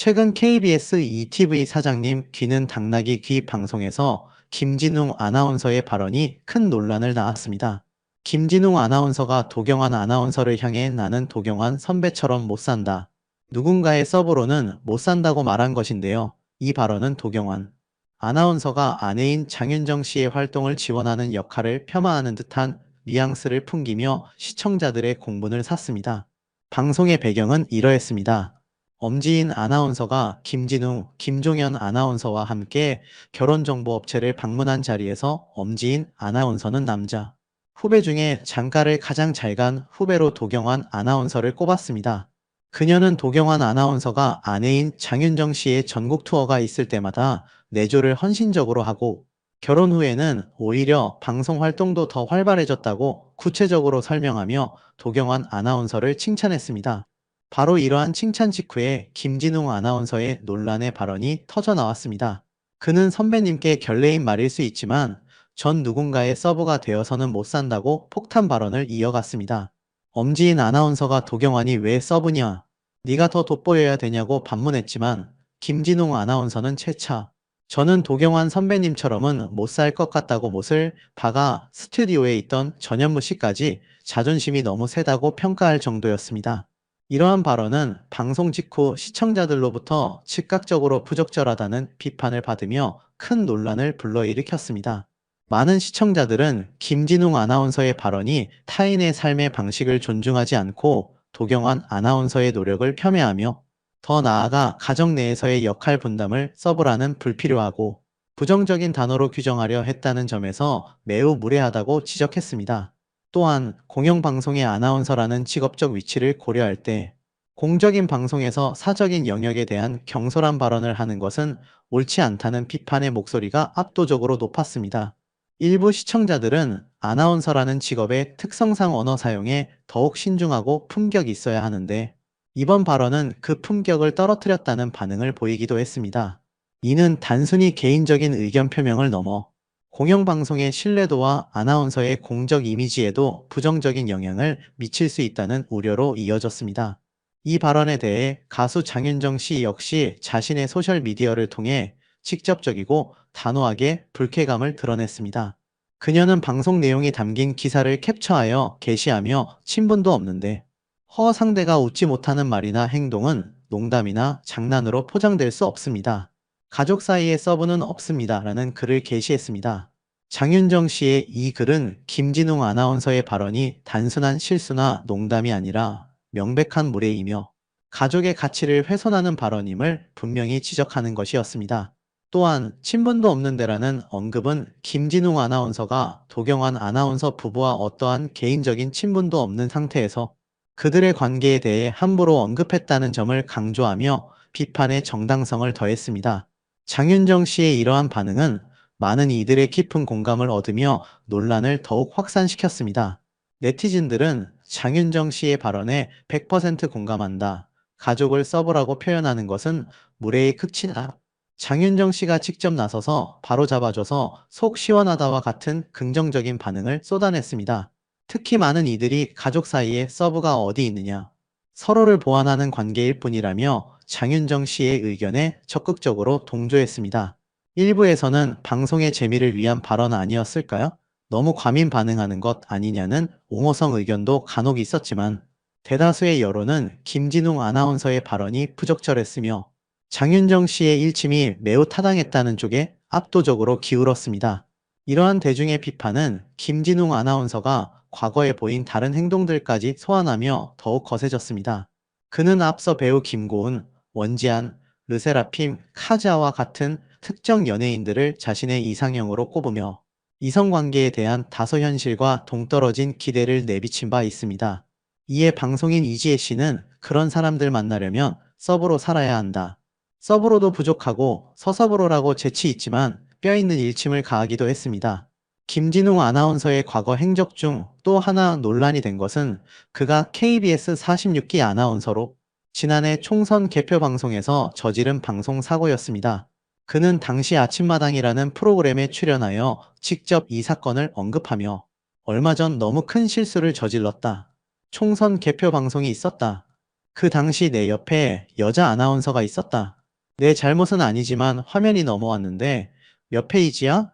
최근 KBS ETV 사장님 귀는 당나귀 귀 방송에서 김진웅 아나운서의 발언이 큰 논란을 낳았습니다. 김진웅 아나운서가 도경환 아나운서를 향해 나는 도경환 선배처럼 못 산다. 누군가의 서브로는 못 산다고 말한 것인데요. 이 발언은 도경환 아나운서가 아내인 장윤정 씨의 활동을 지원하는 역할을 폄하하는 듯한 뉘앙스를 풍기며 시청자들의 공분을 샀습니다. 방송의 배경은 이러했습니다. 엄지인 아나운서가 김진웅, 김종현 아나운서와 함께 결혼정보업체를 방문한 자리에서 엄지인 아나운서는 남자 후배 중에 장가를 가장 잘 간 후배로 도경환 아나운서를 꼽았습니다. 그녀는 도경환 아나운서가 아내인 장윤정 씨의 전국 투어가 있을 때마다 내조를 헌신적으로 하고 결혼 후에는 오히려 방송 활동도 더 활발해졌다고 구체적으로 설명하며 도경환 아나운서를 칭찬했습니다. 바로 이러한 칭찬 직후에 김진웅 아나운서의 논란의 발언이 터져 나왔습니다. 그는 선배님께 결례인 말일 수 있지만 전 누군가의 서브가 되어서는 못 산다고 폭탄 발언을 이어갔습니다. 엄지인 아나운서가 도경환이 왜 서브냐? 네가 더 돋보여야 되냐고 반문했지만 김진웅 아나운서는 채차 저는 도경환 선배님처럼은 못 살 것 같다고 못을 박아 스튜디오에 있던 전현무 씨까지 자존심이 너무 세다고 평가할 정도였습니다. 이러한 발언은 방송 직후 시청자들로부터 즉각적으로 부적절하다는 비판을 받으며 큰 논란을 불러일으켰습니다. 많은 시청자들은 김진웅 아나운서의 발언이 타인의 삶의 방식을 존중하지 않고 도경환 아나운서의 노력을 폄훼하며 더 나아가 가정 내에서의 역할 분담을 서브라는 불필요하고 부정적인 단어로 규정하려 했다는 점에서 매우 무례하다고 지적했습니다. 또한 공영방송의 아나운서라는 직업적 위치를 고려할 때 공적인 방송에서 사적인 영역에 대한 경솔한 발언을 하는 것은 옳지 않다는 비판의 목소리가 압도적으로 높았습니다. 일부 시청자들은 아나운서라는 직업의 특성상 언어 사용에 더욱 신중하고 품격이 있어야 하는데 이번 발언은 그 품격을 떨어뜨렸다는 반응을 보이기도 했습니다. 이는 단순히 개인적인 의견 표명을 넘어 공영방송의 신뢰도와 아나운서의 공적 이미지에도 부정적인 영향을 미칠 수 있다는 우려로 이어졌습니다. 이 발언에 대해 가수 장윤정 씨 역시 자신의 소셜미디어를 통해 직접적이고 단호하게 불쾌감을 드러냈습니다. 그녀는 방송 내용이 담긴 기사를 캡처하여 게시하며 친분도 없는데 상대가 웃지 못하는 말이나 행동은 농담이나 장난으로 포장될 수 없습니다. 가족 사이에 서브는 없습니다. 라는 글을 게시했습니다. 장윤정 씨의 이 글은 김진웅 아나운서의 발언이 단순한 실수나 농담이 아니라 명백한 무례이며 가족의 가치를 훼손하는 발언임을 분명히 지적하는 것이었습니다. 또한 친분도 없는데라는 언급은 김진웅 아나운서가 도경환 아나운서 부부와 어떠한 개인적인 친분도 없는 상태에서 그들의 관계에 대해 함부로 언급했다는 점을 강조하며 비판의 정당성을 더했습니다. 장윤정 씨의 이러한 반응은 많은 이들의 깊은 공감을 얻으며 논란을 더욱 확산시켰습니다. 네티즌들은 장윤정 씨의 발언에 100% 공감한다. 가족을 서브라고 표현하는 것은 무례의 극치다. 장윤정 씨가 직접 나서서 바로잡아줘서 속 시원하다와 같은 긍정적인 반응을 쏟아냈습니다. 특히 많은 이들이 가족 사이에 서브가 어디 있느냐, 서로를 보완하는 관계일 뿐이라며 장윤정 씨의 의견에 적극적으로 동조했습니다. 일부에서는 방송의 재미를 위한 발언 아니었을까요? 너무 과민 반응하는 것 아니냐는 옹호성 의견도 간혹 있었지만 대다수의 여론은 김진웅 아나운서의 발언이 부적절했으며 장윤정 씨의 일침이 매우 타당했다는 쪽에 압도적으로 기울었습니다. 이러한 대중의 비판은 김진웅 아나운서가 과거에 보인 다른 행동들까지 소환하며 더욱 거세졌습니다. 그는 앞서 배우 김고은, 원지한, 르세라핌, 카즈아와 같은 특정 연예인들을 자신의 이상형으로 꼽으며 이성관계에 대한 다소 현실과 동떨어진 기대를 내비친 바 있습니다. 이에 방송인 이지혜 씨는 그런 사람들 만나려면 서브로 살아야 한다. 서브로도 부족하고 서서브로라고 재치 있지만 뼈있는 일침을 가하기도 했습니다. 김진웅 아나운서의 과거 행적 중 또 하나 논란이 된 것은 그가 KBS 46기 아나운서로 지난해 총선 개표 방송에서 저지른 방송 사고였습니다. 그는 당시 아침마당이라는 프로그램에 출연하여 직접 이 사건을 언급하며 얼마 전 너무 큰 실수를 저질렀다. 총선 개표 방송이 있었다. 그 당시 내 옆에 여자 아나운서가 있었다. 내 잘못은 아니지만 화면이 넘어왔는데 몇 페이지야?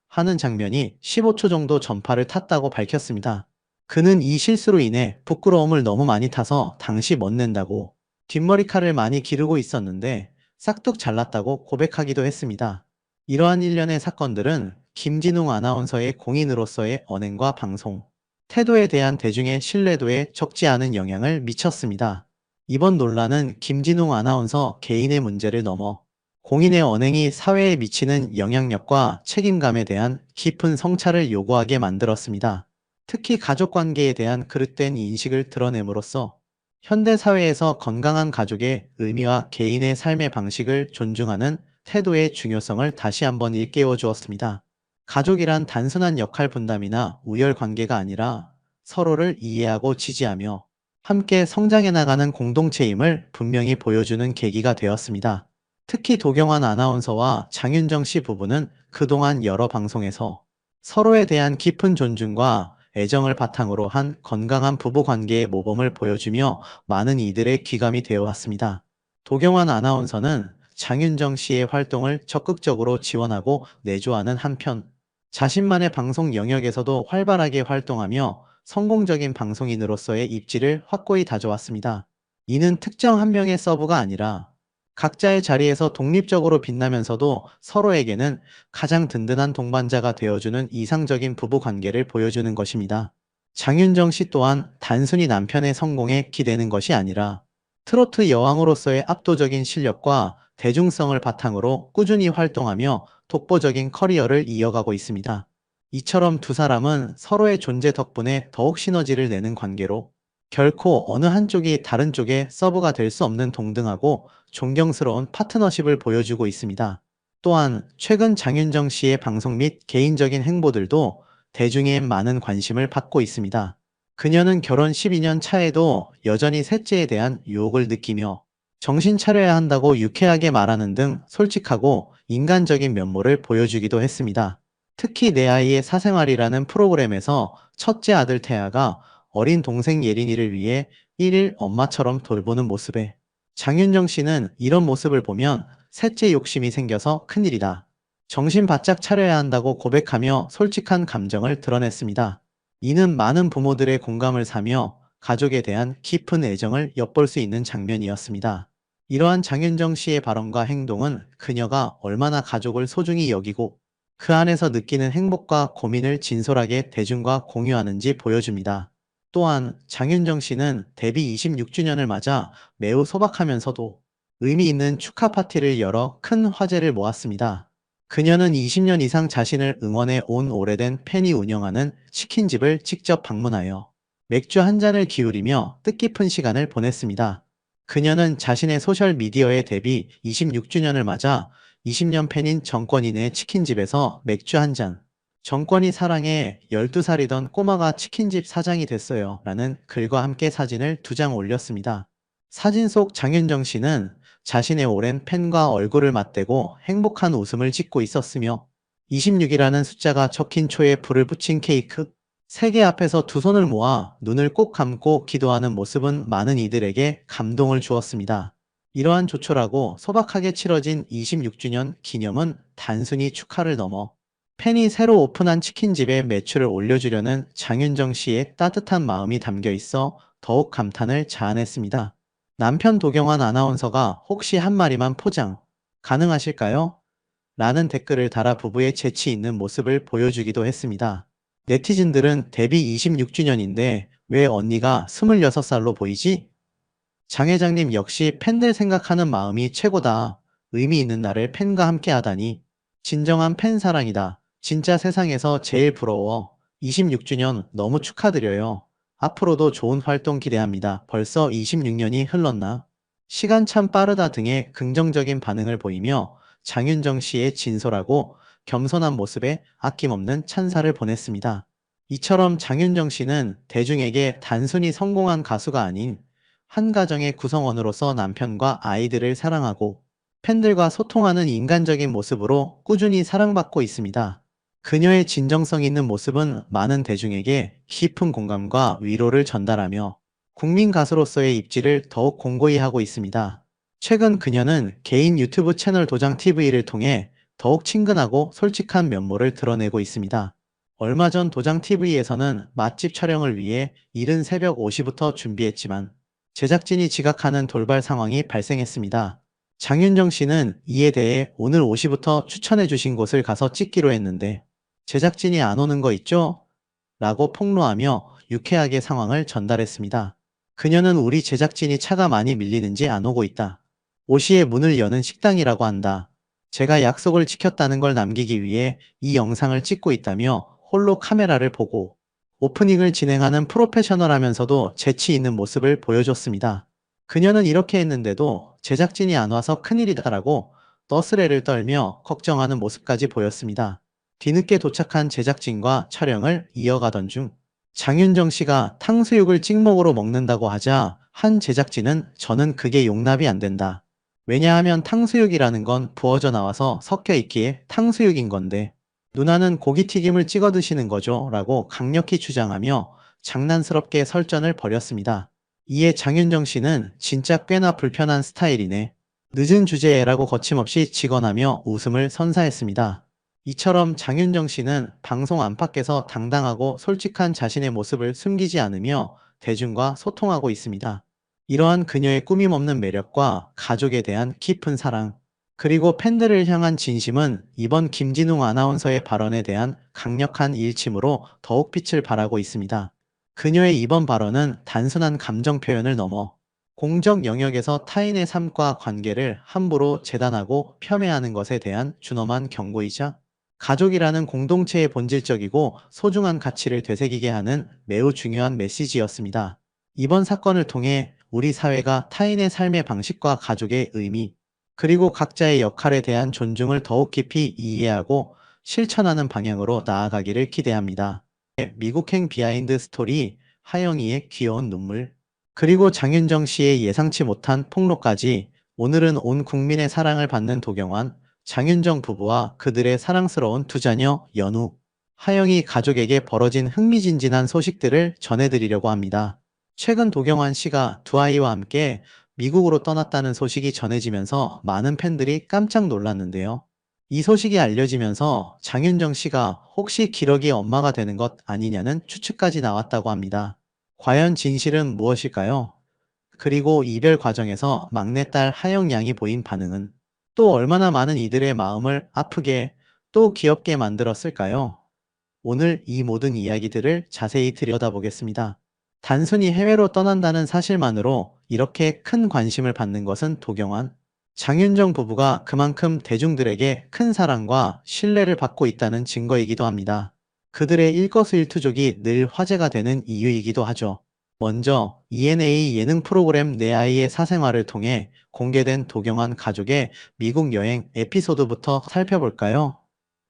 하는 장면이 15초 정도 전파를 탔다고 밝혔습니다. 그는 이 실수로 인해 부끄러움을 너무 많이 타서 당시 멋낸다고 뒷머리칼을 많이 기르고 있었는데 싹둑 잘났다고 고백하기도 했습니다. 이러한 일련의 사건들은 김진웅 아나운서의 공인으로서의 언행과 방송, 태도에 대한 대중의 신뢰도에 적지 않은 영향을 미쳤습니다. 이번 논란은 김진웅 아나운서 개인의 문제를 넘어 공인의 언행이 사회에 미치는 영향력과 책임감에 대한 깊은 성찰을 요구하게 만들었습니다. 특히 가족관계에 대한 그릇된 인식을 드러냄으로써 현대 사회에서 건강한 가족의 의미와 개인의 삶의 방식을 존중하는 태도의 중요성을 다시 한번 일깨워 주었습니다. 가족이란 단순한 역할 분담이나 우열 관계가 아니라 서로를 이해하고 지지하며 함께 성장해 나가는 공동체임을 분명히 보여주는 계기가 되었습니다. 특히 도경환 아나운서와 장윤정 씨 부부는 그동안 여러 방송에서 서로에 대한 깊은 존중과 애정을 바탕으로 한 건강한 부부 관계의 모범을 보여주며 많은 이들의 귀감이 되어 왔습니다. 도경환 아나운서는 장윤정 씨의 활동을 적극적으로 지원하고 내조하는 한편 자신만의 방송 영역에서도 활발하게 활동하며 성공적인 방송인으로서의 입지를 확고히 다져왔습니다. 이는 특정 한 명의 서브가 아니라 각자의 자리에서 독립적으로 빛나면서도 서로에게는 가장 든든한 동반자가 되어주는 이상적인 부부 관계를 보여주는 것입니다. 장윤정 씨 또한 단순히 남편의 성공에 기대는 것이 아니라 트로트 여왕으로서의 압도적인 실력과 대중성을 바탕으로 꾸준히 활동하며 독보적인 커리어를 이어가고 있습니다. 이처럼 두 사람은 서로의 존재 덕분에 더욱 시너지를 내는 관계로 결코 어느 한쪽이 다른 쪽의 서브가 될 수 없는 동등하고 존경스러운 파트너십을 보여주고 있습니다. 또한 최근 장윤정 씨의 방송 및 개인적인 행보들도 대중의 많은 관심을 받고 있습니다. 그녀는 결혼 12년 차에도 여전히 셋째에 대한 유혹을 느끼며 정신 차려야 한다고 유쾌하게 말하는 등 솔직하고 인간적인 면모를 보여주기도 했습니다. 특히 내 아이의 사생활이라는 프로그램에서 첫째 아들 태아가 어린 동생 예린이를 위해 일일 엄마처럼 돌보는 모습에 장윤정 씨는 이런 모습을 보면 셋째 욕심이 생겨서 큰일이다. 정신 바짝 차려야 한다고 고백하며 솔직한 감정을 드러냈습니다. 이는 많은 부모들의 공감을 사며 가족에 대한 깊은 애정을 엿볼 수 있는 장면이었습니다. 이러한 장윤정 씨의 발언과 행동은 그녀가 얼마나 가족을 소중히 여기고 그 안에서 느끼는 행복과 고민을 진솔하게 대중과 공유하는지 보여줍니다. 또한 장윤정 씨는 데뷔 26주년을 맞아 매우 소박하면서도 의미 있는 축하 파티를 열어 큰 화제를 모았습니다. 그녀는 20년 이상 자신을 응원해 온 오래된 팬이 운영하는 치킨집을 직접 방문하여 맥주 한 잔을 기울이며 뜻깊은 시간을 보냈습니다. 그녀는 자신의 소셜미디어의 데뷔 26주년을 맞아 20년 팬인 정권이네 치킨집에서 맥주 한 잔, 정권이 사랑해 12살이던 꼬마가 치킨집 사장이 됐어요. 라는 글과 함께 사진을 2장 올렸습니다. 사진 속 장윤정 씨는 자신의 오랜 팬과 얼굴을 맞대고 행복한 웃음을 짓고 있었으며 26이라는 숫자가 적힌 초에 불을 붙인 케이크, 세계 앞에서 두 손을 모아 눈을 꼭 감고 기도하는 모습은 많은 이들에게 감동을 주었습니다. 이러한 조촐하고 소박하게 치러진 26주년 기념은 단순히 축하를 넘어 팬이 새로 오픈한 치킨집에 매출을 올려주려는 장윤정 씨의 따뜻한 마음이 담겨 있어 더욱 감탄을 자아냈습니다. 남편 도경환 아나운서가 혹시 한 마리만 포장 가능하실까요? 라는 댓글을 달아 부부의 재치 있는 모습을 보여주기도 했습니다. 네티즌들은 데뷔 26주년인데 왜 언니가 26살로 보이지? 장 회장님 역시 팬들 생각하는 마음이 최고다. 의미 있는 날을 팬과 함께 하다니. 진정한 팬 사랑이다. 진짜 세상에서 제일 부러워. 26주년 너무 축하드려요. 앞으로도 좋은 활동 기대합니다. 벌써 26년이 흘렀나? 시간 참 빠르다 등의 긍정적인 반응을 보이며 장윤정 씨의 진솔하고 겸손한 모습에 아낌없는 찬사를 보냈습니다. 이처럼 장윤정 씨는 대중에게 단순히 성공한 가수가 아닌 한 가정의 구성원으로서 남편과 아이들을 사랑하고 팬들과 소통하는 인간적인 모습으로 꾸준히 사랑받고 있습니다. 그녀의 진정성 있는 모습은 많은 대중에게 깊은 공감과 위로를 전달하며 국민 가수로서의 입지를 더욱 공고히 하고 있습니다. 최근 그녀는 개인 유튜브 채널 도장 TV를 통해 더욱 친근하고 솔직한 면모를 드러내고 있습니다. 얼마 전 도장 TV에서는 맛집 촬영을 위해 이른 새벽 5시부터 준비했지만 제작진이 지각하는 돌발 상황이 발생했습니다. 장윤정 씨는 이에 대해 오늘 5시부터 추천해 주신 곳을 가서 찍기로 했는데 제작진이 안 오는 거 있죠? 라고 폭로하며 유쾌하게 상황을 전달했습니다. 그녀는 우리 제작진이 차가 많이 밀리는지 안 오고 있다. 5시에 문을 여는 식당이라고 한다. 제가 약속을 지켰다는 걸 남기기 위해 이 영상을 찍고 있다며 홀로 카메라를 보고 오프닝을 진행하는 프로페셔널하면서도 재치 있는 모습을 보여줬습니다. 그녀는 이렇게 했는데도 제작진이 안 와서 큰일이다라고 떠스레를 떨며 걱정하는 모습까지 보였습니다. 뒤늦게 도착한 제작진과 촬영을 이어가던 중 장윤정 씨가 탕수육을 찍먹으로 먹는다고 하자 한 제작진은 저는 그게 용납이 안 된다. 왜냐하면 탕수육이라는 건 부어져 나와서 섞여 있기에 탕수육인 건데 누나는 고기튀김을 찍어 드시는 거죠 라고 강력히 주장하며 장난스럽게 설전을 벌였습니다. 이에 장윤정 씨는 진짜 꽤나 불편한 스타일이네. 늦은 주제에라고 거침없이 직언하며 웃음을 선사했습니다. 이처럼 장윤정 씨는 방송 안팎에서 당당하고 솔직한 자신의 모습을 숨기지 않으며 대중과 소통하고 있습니다. 이러한 그녀의 꾸밈없는 매력과 가족에 대한 깊은 사랑, 그리고 팬들을 향한 진심은 이번 김진웅 아나운서의 발언에 대한 강력한 일침으로 더욱 빛을 발하고 있습니다. 그녀의 이번 발언은 단순한 감정 표현을 넘어 공적 영역에서 타인의 삶과 관계를 함부로 재단하고 폄훼하는 것에 대한 준엄한 경고이자 가족이라는 공동체의 본질적이고 소중한 가치를 되새기게 하는 매우 중요한 메시지였습니다. 이번 사건을 통해 우리 사회가 타인의 삶의 방식과 가족의 의미, 그리고 각자의 역할에 대한 존중을 더욱 깊이 이해하고 실천하는 방향으로 나아가기를 기대합니다. 미국행 비하인드 스토리, 하영이의 귀여운 눈물, 그리고 장윤정 씨의 예상치 못한 폭로까지 오늘은 온 국민의 사랑을 받는 도경완, 장윤정 부부와 그들의 사랑스러운 두 자녀 연우, 하영이 가족에게 벌어진 흥미진진한 소식들을 전해드리려고 합니다. 최근 도경완 씨가 두 아이와 함께 미국으로 떠났다는 소식이 전해지면서 많은 팬들이 깜짝 놀랐는데요. 이 소식이 알려지면서 장윤정 씨가 혹시 기러기 엄마가 되는 것 아니냐는 추측까지 나왔다고 합니다. 과연 진실은 무엇일까요? 그리고 이별 과정에서 막내딸 하영 양이 보인 반응은 또 얼마나 많은 이들의 마음을 아프게 또 귀엽게 만들었을까요? 오늘 이 모든 이야기들을 자세히 들여다보겠습니다. 단순히 해외로 떠난다는 사실만으로 이렇게 큰 관심을 받는 것은 도경완, 장윤정 부부가 그만큼 대중들에게 큰 사랑과 신뢰를 받고 있다는 증거이기도 합니다. 그들의 일거수일투족이 늘 화제가 되는 이유이기도 하죠. 먼저 ENA 예능 프로그램 내 아이의 사생활을 통해 공개된 도경완 가족의 미국 여행 에피소드부터 살펴볼까요?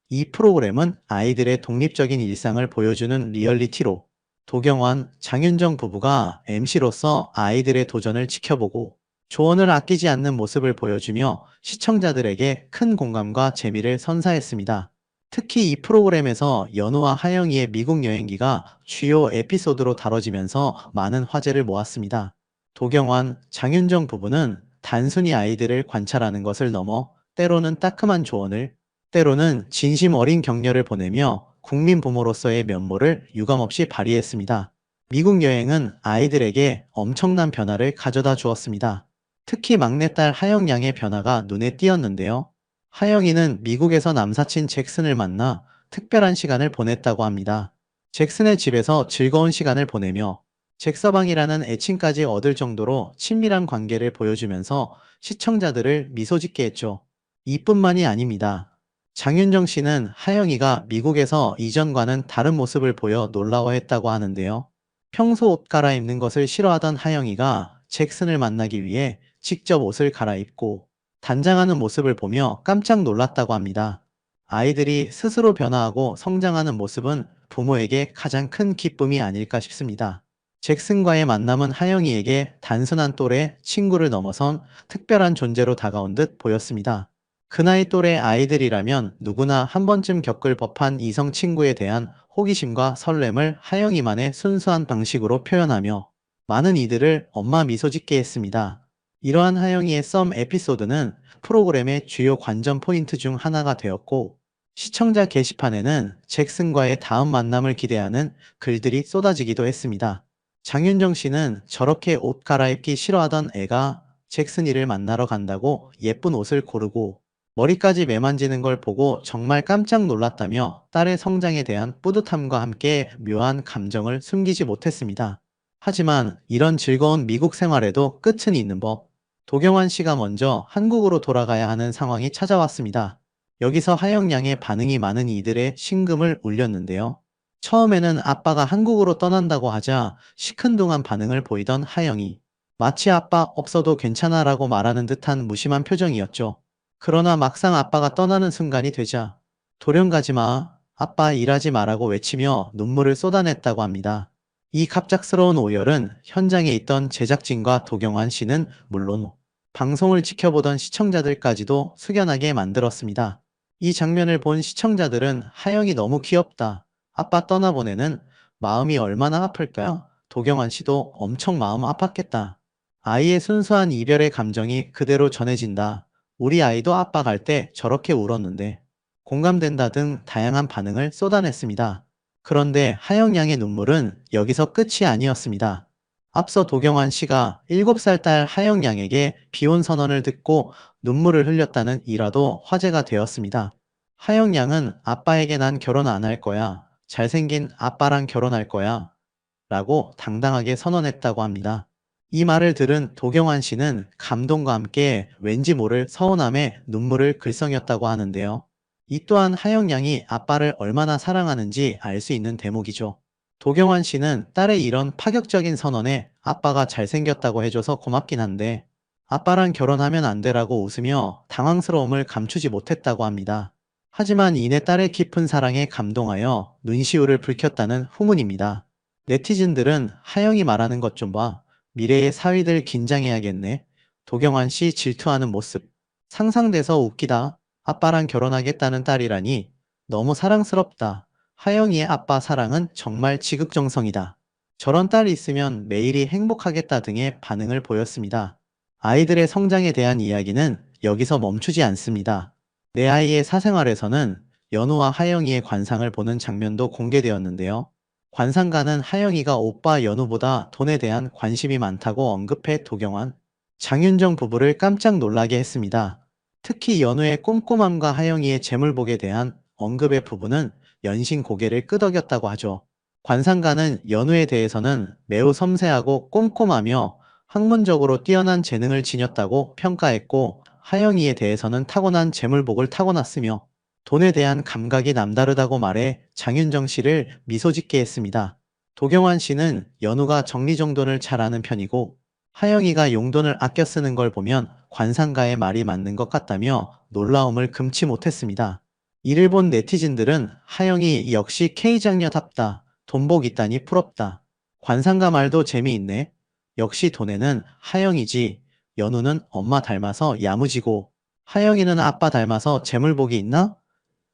이 프로그램은 아이들의 독립적인 일상을 보여주는 리얼리티로 도경완, 장윤정 부부가 MC로서 아이들의 도전을 지켜보고 조언을 아끼지 않는 모습을 보여주며 시청자들에게 큰 공감과 재미를 선사했습니다. 특히 이 프로그램에서 연우와 하영이의 미국 여행기가 주요 에피소드로 다뤄지면서 많은 화제를 모았습니다. 도경완, 장윤정 부부는 단순히 아이들을 관찰하는 것을 넘어 때로는 따끔한 조언을, 때로는 진심 어린 격려를 보내며 국민 부모로서의 면모를 유감없이 발휘했습니다. 미국 여행은 아이들에게 엄청난 변화를 가져다 주었습니다. 특히 막내딸 하영 양의 변화가 눈에 띄었는데요. 하영이는 미국에서 남사친 잭슨을 만나 특별한 시간을 보냈다고 합니다. 잭슨의 집에서 즐거운 시간을 보내며 잭서방이라는 애칭까지 얻을 정도로 친밀한 관계를 보여주면서 시청자들을 미소 짓게 했죠. 이뿐만이 아닙니다. 장윤정 씨는 하영이가 미국에서 이전과는 다른 모습을 보여 놀라워했다고 하는데요. 평소 옷 갈아입는 것을 싫어하던 하영이가 잭슨을 만나기 위해 직접 옷을 갈아입고 단장하는 모습을 보며 깜짝 놀랐다고 합니다. 아이들이 스스로 변화하고 성장하는 모습은 부모에게 가장 큰 기쁨이 아닐까 싶습니다. 잭슨과의 만남은 하영이에게 단순한 또래 친구를 넘어선 특별한 존재로 다가온 듯 보였습니다. 그 나이 또래 아이들이라면 누구나 한 번쯤 겪을 법한 이성 친구에 대한 호기심과 설렘을 하영이만의 순수한 방식으로 표현하며 많은 이들을 엄마 미소 짓게 했습니다. 이러한 하영이의 썸 에피소드는 프로그램의 주요 관전 포인트 중 하나가 되었고, 시청자 게시판에는 잭슨과의 다음 만남을 기대하는 글들이 쏟아지기도 했습니다. 장윤정 씨는 저렇게 옷 갈아입기 싫어하던 애가 잭슨이를 만나러 간다고 예쁜 옷을 고르고 머리까지 매만지는 걸 보고 정말 깜짝 놀랐다며 딸의 성장에 대한 뿌듯함과 함께 묘한 감정을 숨기지 못했습니다. 하지만 이런 즐거운 미국 생활에도 끝은 있는 법. 도경환 씨가 먼저 한국으로 돌아가야 하는 상황이 찾아왔습니다. 여기서 하영 양의 반응이 많은 이들의 심금을 울렸는데요. 처음에는 아빠가 한국으로 떠난다고 하자 시큰둥한 반응을 보이던 하영이 마치 아빠 없어도 괜찮아라고 말하는 듯한 무심한 표정이었죠. 그러나 막상 아빠가 떠나는 순간이 되자 돌연 가지 마, 아빠 일하지 마라고 외치며 눈물을 쏟아냈다고 합니다. 이 갑작스러운 오열은 현장에 있던 제작진과 도경환 씨는 물론 방송을 지켜보던 시청자들까지도 숙연하게 만들었습니다. 이 장면을 본 시청자들은 하영이 너무 귀엽다. 아빠 떠나보내는 마음이 얼마나 아플까요? 도경환 씨도 엄청 마음 아팠겠다. 아이의 순수한 이별의 감정이 그대로 전해진다. 우리 아이도 아빠 갈 때 저렇게 울었는데 공감된다 등 다양한 반응을 쏟아냈습니다. 그런데 하영 양의 눈물은 여기서 끝이 아니었습니다. 앞서 도경환 씨가 7살 딸 하영 양에게 비혼 선언을 듣고 눈물을 흘렸다는 일화도 화제가 되었습니다. 하영 양은 아빠에게 난 결혼 안 할 거야. 잘생긴 아빠랑 결혼할 거야. 라고 당당하게 선언했다고 합니다. 이 말을 들은 도경환 씨는 감동과 함께 왠지 모를 서운함에 눈물을 글썽였다고 하는데요. 이 또한 하영 양이 아빠를 얼마나 사랑하는지 알 수 있는 대목이죠. 도경환 씨는 딸의 이런 파격적인 선언에 아빠가 잘생겼다고 해줘서 고맙긴 한데 아빠랑 결혼하면 안 되라고 웃으며 당황스러움을 감추지 못했다고 합니다. 하지만 이내 딸의 깊은 사랑에 감동하여 눈시울을 붉혔다는 후문입니다. 네티즌들은 하영이 말하는 것 좀 봐. 미래의 사위들 긴장해야겠네. 도경환 씨 질투하는 모습. 상상돼서 웃기다. 아빠랑 결혼하겠다는 딸이라니 너무 사랑스럽다. 하영이의 아빠 사랑은 정말 지극정성이다. 저런 딸이 있으면 매일이 행복하겠다 등의 반응을 보였습니다. 아이들의 성장에 대한 이야기는 여기서 멈추지 않습니다. 내 아이의 사생활에서는 연우와 하영이의 관상을 보는 장면도 공개되었는데요. 관상가는 하영이가 오빠 연우보다 돈에 대한 관심이 많다고 언급해 도경환, 장윤정 부부를 깜짝 놀라게 했습니다. 특히 연우의 꼼꼼함과 하영이의 재물복에 대한 언급의 부분은 연신 고개를 끄덕였다고 하죠. 관상가는 연우에 대해서는 매우 섬세하고 꼼꼼하며 학문적으로 뛰어난 재능을 지녔다고 평가했고, 하영이에 대해서는 타고난 재물복을 타고났으며 돈에 대한 감각이 남다르다고 말해 장윤정 씨를 미소 짓게 했습니다. 도경환 씨는 연우가 정리정돈을 잘하는 편이고 하영이가 용돈을 아껴 쓰는 걸 보면 관상가의 말이 맞는 것 같다며 놀라움을 금치 못했습니다. 이를 본 네티즌들은 하영이 역시 K장녀답다. 돈복 있다니 부럽다. 관상가 말도 재미있네. 역시 돈에는 하영이지. 연우는 엄마 닮아서 야무지고 하영이는 아빠 닮아서 재물복이 있나?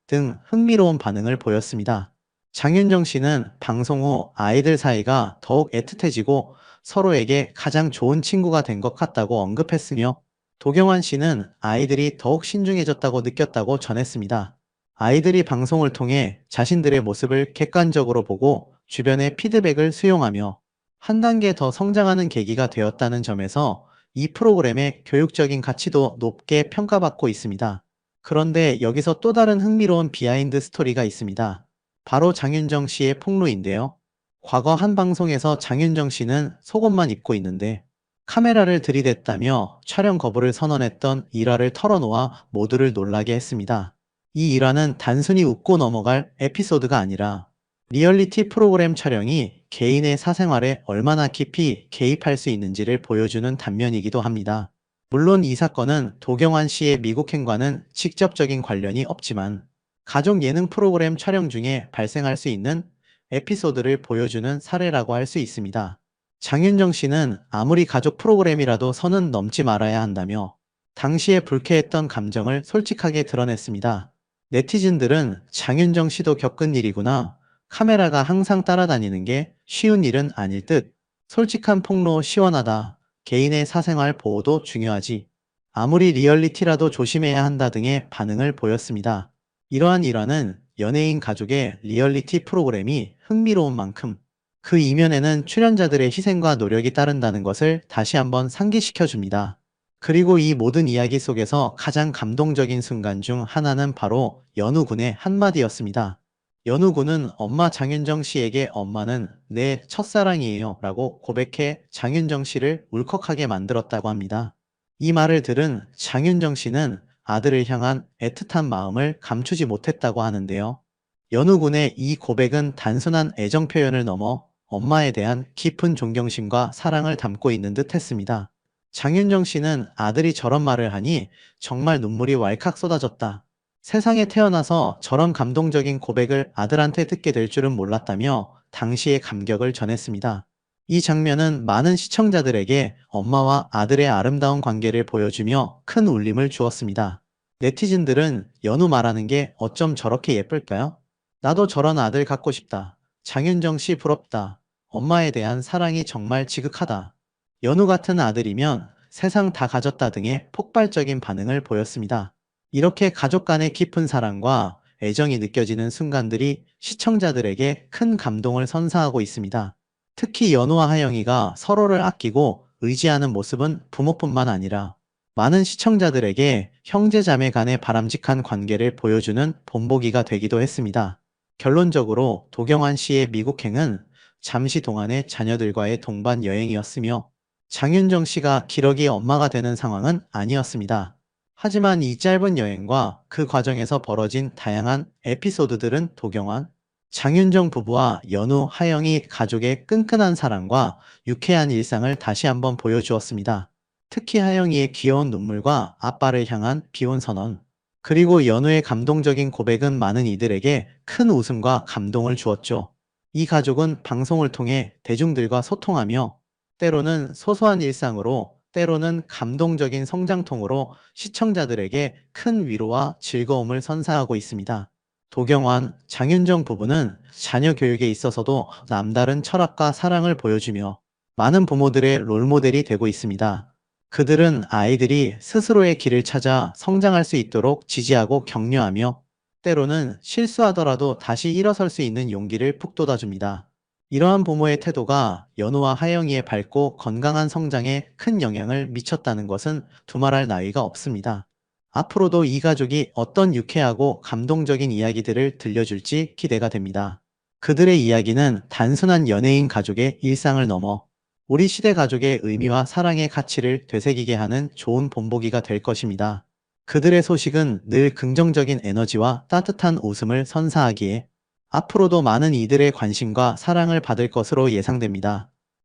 등 흥미로운 반응을 보였습니다. 장윤정 씨는 방송 후 아이들 사이가 더욱 애틋해지고 서로에게 가장 좋은 친구가 된 것 같다고 언급했으며, 도경환 씨는 아이들이 더욱 신중해졌다고 느꼈다고 전했습니다. 아이들이 방송을 통해 자신들의 모습을 객관적으로 보고 주변의 피드백을 수용하며 한 단계 더 성장하는 계기가 되었다는 점에서 이 프로그램의 교육적인 가치도 높게 평가받고 있습니다. 그런데 여기서 또 다른 흥미로운 비하인드 스토리가 있습니다. 바로 장윤정 씨의 폭로인데요. 과거 한 방송에서 장윤정 씨는 속옷만 입고 있는데 카메라를 들이댔다며 촬영 거부를 선언했던 일화를 털어놓아 모두를 놀라게 했습니다. 이 일화는 단순히 웃고 넘어갈 에피소드가 아니라 리얼리티 프로그램 촬영이 개인의 사생활에 얼마나 깊이 개입할 수 있는지를 보여주는 단면이기도 합니다. 물론 이 사건은 도경환 씨의 미국행과는 직접적인 관련이 없지만 가족 예능 프로그램 촬영 중에 발생할 수 있는 에피소드를 보여주는 사례라고 할 수 있습니다. 장윤정 씨는 아무리 가족 프로그램이라도 선은 넘지 말아야 한다며 당시에 불쾌했던 감정을 솔직하게 드러냈습니다. 네티즌들은 장윤정 씨도 겪은 일이구나. 카메라가 항상 따라다니는 게 쉬운 일은 아닐 듯. 솔직한 폭로 시원하다. 개인의 사생활 보호도 중요하지. 아무리 리얼리티라도 조심해야 한다 등의 반응을 보였습니다. 이러한 일화는 연예인 가족의 리얼리티 프로그램이 흥미로운 만큼 그 이면에는 출연자들의 희생과 노력이 따른다는 것을 다시 한번 상기시켜 줍니다. 그리고 이 모든 이야기 속에서 가장 감동적인 순간 중 하나는 바로 연우 군의 한마디였습니다. 연우 군은 엄마 장윤정 씨에게 엄마는 내 첫사랑이에요 라고 고백해 장윤정 씨를 울컥하게 만들었다고 합니다. 이 말을 들은 장윤정 씨는 아들을 향한 애틋한 마음을 감추지 못했다고 하는데요. 연우 군의 이 고백은 단순한 애정 표현을 넘어 엄마에 대한 깊은 존경심과 사랑을 담고 있는 듯 했습니다. 장윤정 씨는 아들이 저런 말을 하니 정말 눈물이 왈칵 쏟아졌다. 세상에 태어나서 저런 감동적인 고백을 아들한테 듣게 될 줄은 몰랐다며 당시의 감격을 전했습니다. 이 장면은 많은 시청자들에게 엄마와 아들의 아름다운 관계를 보여주며 큰 울림을 주었습니다. 네티즌들은 연우 말하는 게 어쩜 저렇게 예쁠까요? 나도 저런 아들 갖고 싶다. 장윤정 씨 부럽다. 엄마에 대한 사랑이 정말 지극하다. 연우 같은 아들이면 세상 다 가졌다 등의 폭발적인 반응을 보였습니다. 이렇게 가족 간의 깊은 사랑과 애정이 느껴지는 순간들이 시청자들에게 큰 감동을 선사하고 있습니다. 특히 연우와 하영이가 서로를 아끼고 의지하는 모습은 부모뿐만 아니라 많은 시청자들에게 형제자매 간의 바람직한 관계를 보여주는 본보기가 되기도 했습니다. 결론적으로 도경환 씨의 미국행은 잠시 동안의 자녀들과의 동반 여행이었으며 장윤정 씨가 기러기 엄마가 되는 상황은 아니었습니다. 하지만 이 짧은 여행과 그 과정에서 벌어진 다양한 에피소드들은 도경환, 장윤정 부부와 연우, 하영이 가족의 끈끈한 사랑과 유쾌한 일상을 다시 한번 보여주었습니다. 특히 하영이의 귀여운 눈물과 아빠를 향한 비혼 선언, 그리고 연우의 감동적인 고백은 많은 이들에게 큰 웃음과 감동을 주었죠. 이 가족은 방송을 통해 대중들과 소통하며 때로는 소소한 일상으로, 때로는 감동적인 성장통으로 시청자들에게 큰 위로와 즐거움을 선사하고 있습니다. 도경환, 장윤정 부부는 자녀 교육에 있어서도 남다른 철학과 사랑을 보여주며 많은 부모들의 롤모델이 되고 있습니다. 그들은 아이들이 스스로의 길을 찾아 성장할 수 있도록 지지하고 격려하며 때로는 실수하더라도 다시 일어설 수 있는 용기를 북돋아줍니다. 이러한 부모의 태도가 연우와 하영이의 밝고 건강한 성장에 큰 영향을 미쳤다는 것은 두말할 나위가 없습니다. 앞으로도 이 가족이 어떤 유쾌하고 감동적인 이야기들을 들려줄지 기대가 됩니다. 그들의 이야기는 단순한 연예인 가족의 일상을 넘어 우리 시대 가족의 의미와 사랑의 가치를 되새기게 하는 좋은 본보기가 될 것입니다. 그들의 소식은 늘 긍정적인 에너지와 따뜻한 웃음을 선사하기에 앞으로도 많은 이들의 관심과 사랑을 받을 것으로 예상됩니다.